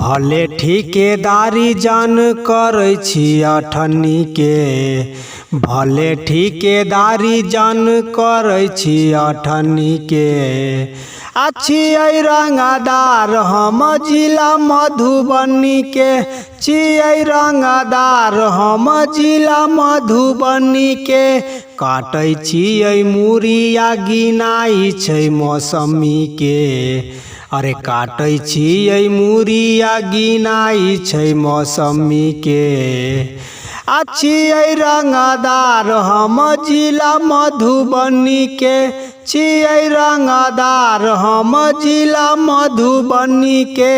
भले ठिकेदारी जान करै छी अठन्नी के, भले ठिकेदारी जान करै छी अठन्नी के। छियै रंगदार हम जिला मधुबनी के, छियै रंगदार हम जिला मधुबनी के। काटै छियै मुरिया गिनाइ छै मौसमी के, अरे काटै छियै मुरिया गिनाइ छै मौसमी के। छियै रंगदार हम जिला मधुबनी के, छियै रंगदार हम जिला मधुबनी के।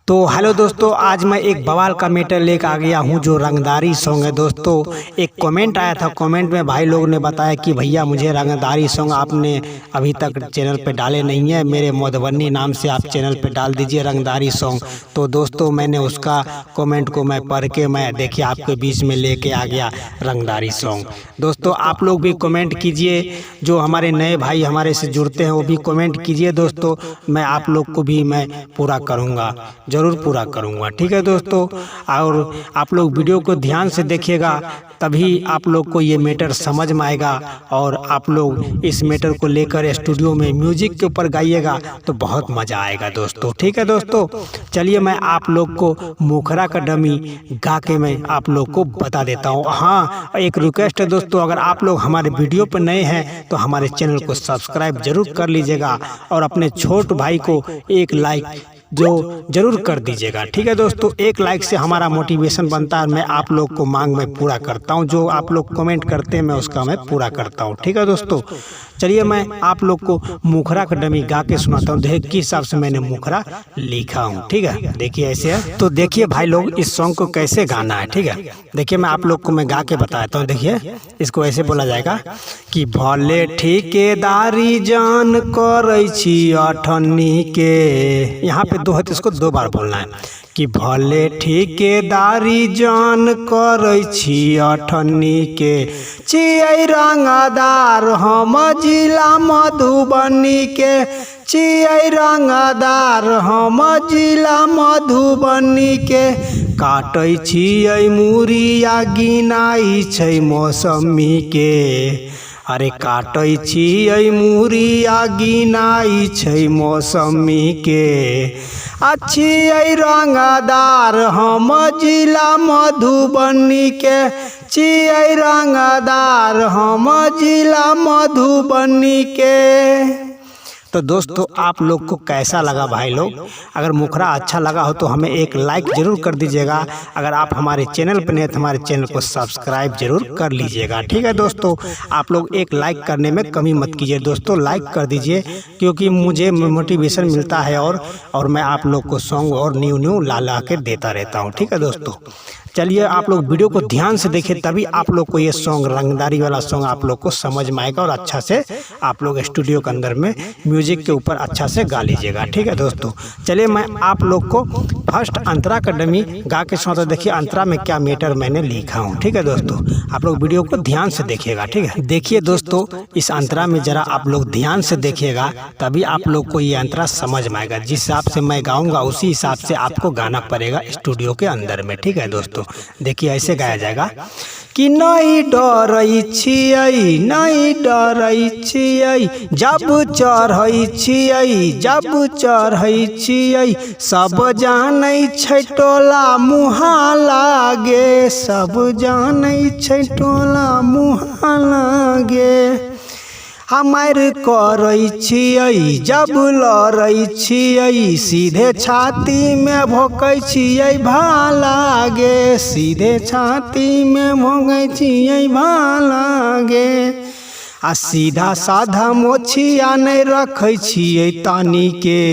तो हेलो दोस्तों, आज मैं एक बवाल का मैटर लेकर आ गया हूँ जो रंगदारी सॉन्ग है। दोस्तों एक कमेंट आया था, कमेंट में भाई लोग ने बताया कि भैया मुझे रंगदारी सॉन्ग आपने अभी तक चैनल पे डाले नहीं है, मेरे मधुबनी नाम से आप चैनल पे डाल दीजिए रंगदारी सॉन्ग। तो दोस्तों मैंने उसका कमेंट को मैं पढ़ के मैं देखिए आपके बीच में लेके आ गया रंगदारी सॉन्ग। दोस्तों आप लोग भी कमेंट कीजिए, जो हमारे नए भाई हमारे से जुड़ते हैं वो भी कमेंट कीजिए। दोस्तों मैं आप लोग को भी मैं पूरा करूँगा, ज़रूर पूरा करूँगा, ठीक है दोस्तों। और आप लोग वीडियो को ध्यान से देखिएगा, तभी आप लोग को ये मैटर समझ में आएगा और आप लोग इस मैटर को लेकर स्टूडियो में म्यूजिक के ऊपर गाइएगा तो बहुत मज़ा आएगा दोस्तों, ठीक है दोस्तों। चलिए मैं आप लोग को मुखरा का डमी गा के मैं आप लोग को बता देता हूँ। हाँ एक रिक्वेस्ट है दोस्तों, अगर आप लोग हमारे वीडियो पर नए हैं तो हमारे चैनल को सब्सक्राइब जरूर कर लीजिएगा और अपने छोटे भाई को एक लाइक जो जरूर कर दीजिएगा, ठीक है दोस्तों। एक लाइक से हमारा मोटिवेशन बनता है, मैं आप लोग को मांग में पूरा करता हूं, जो आप लोग कमेंट करते हैं मैं उसका मैं पूरा करता हूं, ठीक है दोस्तों। चलिए मैं आप लोग को मुखरा का डमी गा के सुनाता हूँ, देखिए किस हिसाब से मैंने मुखरा लिखा हूँ, ठीक है। देखिए ऐसे है, तो देखिए भाई लोग इस सॉन्ग को कैसे गाना है, ठीक है। देखिए मैं आप लोग को मैं गा के बताता हूँ। देखिए इसको ऐसे बोला जाएगा कि भले ठिकेदारी जान करै छी अठन्नी के, यहाँ पे दो है तो इसको दो बार बोलना है कि भले ठिकेदारी जान करै छी अठन्नी के। छियै रंगदार हम जिला मधुबनी के, छियै रंगदार हम जिला मधुबनी के। काटै छियै मुरिया गिनाइ छै मौसमी के, अरे काटै छियै मुरिया गिनाइ छै मौसमी के। छियै रंगदार हम जिला मधुबनी के, छियै रंगदार हम जिला मधुबनी के। तो दोस्तों आप लोग को कैसा लगा भाई लोग? अगर मुखरा अच्छा लगा हो तो हमें एक लाइक ज़रूर कर दीजिएगा। अगर आप हमारे चैनल पर नहीं तो हमारे चैनल को सब्सक्राइब जरूर कर लीजिएगा, ठीक है दोस्तों। आप लोग एक लाइक करने में कमी मत कीजिए दोस्तों, लाइक कर दीजिए क्योंकि मुझे मोटिवेशन मिलता है और मैं आप लोग को सॉन्ग और न्यू ला के देता रहता हूँ, ठीक है दोस्तों। चलिए आप लोग वीडियो को ध्यान से देखिए, तभी आप लोग को ये सॉन्ग रंगदारी वाला सॉन्ग आप लोग को समझ में आएगा और अच्छा से आप लोग स्टूडियो के अंदर में म्यूजिक के ऊपर अच्छा से गा लीजिएगा, ठीक है दोस्तों। चलिए मैं आप लोग को फर्स्ट अंतरा का डमी गा के सुनाता हूं। देखिए अंतरा में क्या मैटर मैंने लिखा हूँ, ठीक है दोस्तों। आप लोग वीडियो को ध्यान से देखिएगा, ठीक है। देखिए दोस्तों इस अंतरा में जरा आप लोग ध्यान से देखिएगा, तभी आप लोग को ये अंतरा समझ में आएगा। जिस हिसाब से मैं गाऊंगा उसी हिसाब से आपको गाना पड़ेगा स्टूडियो के अंदर में, ठीक है दोस्तों। देखिए ऐसे गाया जाएगा कि नहीं डरै छियै, नहीं डरै छियै, जब चढ़ै छियै, जब चढ़ै छियै, सब जानै छै टोला मुहा लागे, सब जानै छै टोला मुहा लागे। हमार करै छियै जब लड़ै छियै, सीधे छाती में भोंकै छियै भालागे, सीधे छाती में भोंकै छियै भालागे। आ सीधा साधा मोछिया नहीं रखै छियै तानी के,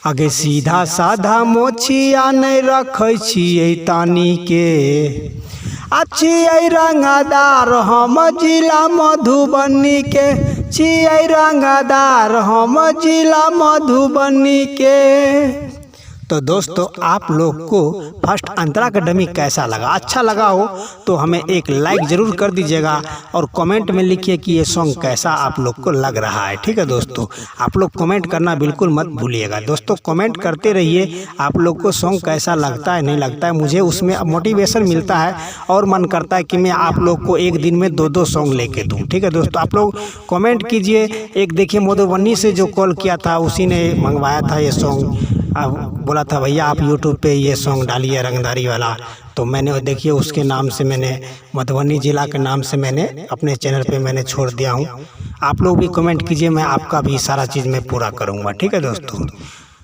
आगे सीधा साधा मोछिया नहीं रखै छियै तानी के। छियै रंगदार हम जिला मधुबनी के, छियै रंगदार हम जिला मधुबनी के। तो तो दोस्तों आप लोग को फर्स्ट अंतरा का डमी कैसा लगा, अच्छा लगा हो तो हमें एक लाइक ज़रूर कर दीजिएगा और कमेंट में लिखिए कि ये सॉन्ग कैसा आप लोग को लग रहा है। ठीक है दोस्तों, आप लोग कमेंट करना बिल्कुल मत भूलिएगा। दोस्तों कमेंट करते रहिए, आप लोग को सॉन्ग कैसा लगता है नहीं लगता है, मुझे उसमें मोटिवेशन मिलता है और मन करता है कि मैं आप लोग को एक दिन में 2-2 सॉन्ग लेके दूँ। ठीक है दोस्तों, आप लोग कमेंट कीजिए। एक देखिए मधुबनी से जो कॉल किया था उसी ने मंगवाया था ये सॉन्ग, बोला था भैया आप यूट्यूब पे ये सॉन्ग डालिए रंगदारी वाला, तो मैंने देखिए उसके नाम से मैंने मधुबनी ज़िला के नाम से मैंने अपने चैनल पे मैंने छोड़ दिया हूँ। आप लोग भी कमेंट कीजिए, मैं आपका भी सारा चीज़ मैं पूरा करूँगा। ठीक है दोस्तों,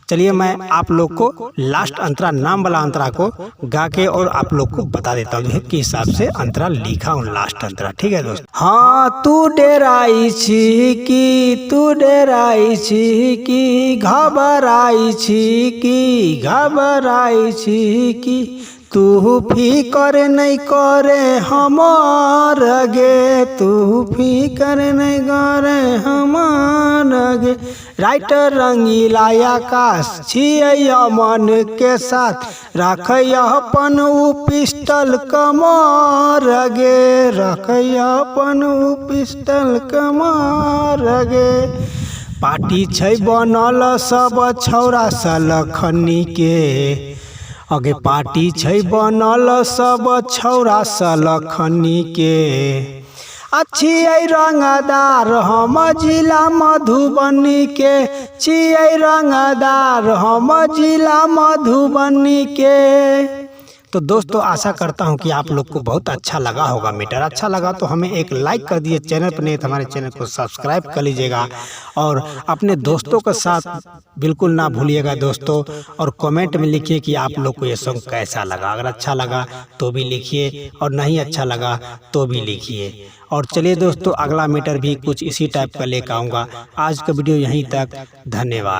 चलिए मैं आप लोग को लास्ट अंतरा नाम वाला अंतरा को गा के और आप लोग को बता देता हूँ कि हिसाब से अंतरा लिखा हूँ लास्ट अंतरा। ठीक है दोस्तों। हाँ तू डेराई छी की, तू डेराई छी की, घबराई छी की, घबराई छी की, तू फिकर नहीं करे हमार गे, तू फिकर नहीं करे हमार गे। राइटर रंगीला आकाश छियै मन के साथ, रखै अपन उ पिस्टल कमार गे, रखै अपन उ पिस्टल कमार गे। पार्टी छै बनल सब छौरा सलखनी के, आगे पार्टी छै बनल सब छौरा सलखनी के। छियै रंगदार हम जिला मधुबनी के, छियै रंगदार हम जिला मधुबनी के। तो दोस्तों आशा करता हूं कि आप लोग को बहुत अच्छा लगा होगा। मीटर अच्छा लगा तो हमें एक लाइक कर दिए, चैनल पर नहीं तो हमारे चैनल को सब्सक्राइब कर लीजिएगा और अपने दोस्तों के साथ बिल्कुल ना भूलिएगा दोस्तों। और कमेंट में लिखिए कि आप लोग को ये सॉन्ग कैसा लगा, अगर अच्छा लगा तो भी लिखिए और नहीं अच्छा लगा तो भी लिखिए। और चलिए दोस्तों अगला मीटर भी कुछ इसी टाइप का लेकर आऊँगा। आज का वीडियो यहीं तक, धन्यवाद।